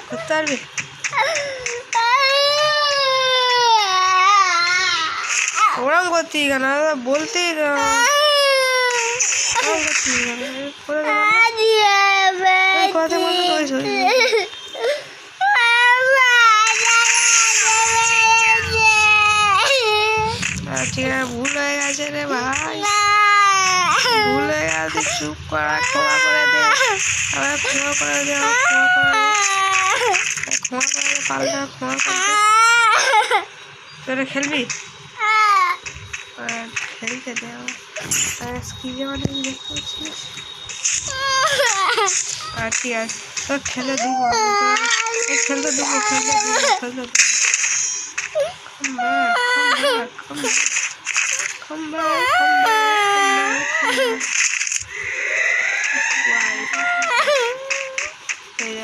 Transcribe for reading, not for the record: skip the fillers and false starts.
করতে পারবি? ওরম করতেই কেন বলতেই কথা বলতে ঠিক আছে, ভুল হয়ে গেছে রে ভাই, ভুল হয়ে গেছে, চুপ করা, ক্ষমা করে দে, আবার ক্ষমা করে দে, ক্ষমা করে দে, পাল্টা ক্ষমা করে দে। তোরা খেলবি? খেলতে দে আমার স্ক্রিনে অনেক দেখতে পাচ্ছিস। আর ঠিক আছে, তোর খেলে দেবো, খেলতে দেবো, খেলতে দেবো, খেলতে দেবো। Come back, come back, come back, come back, come back, come back. Why? Hey,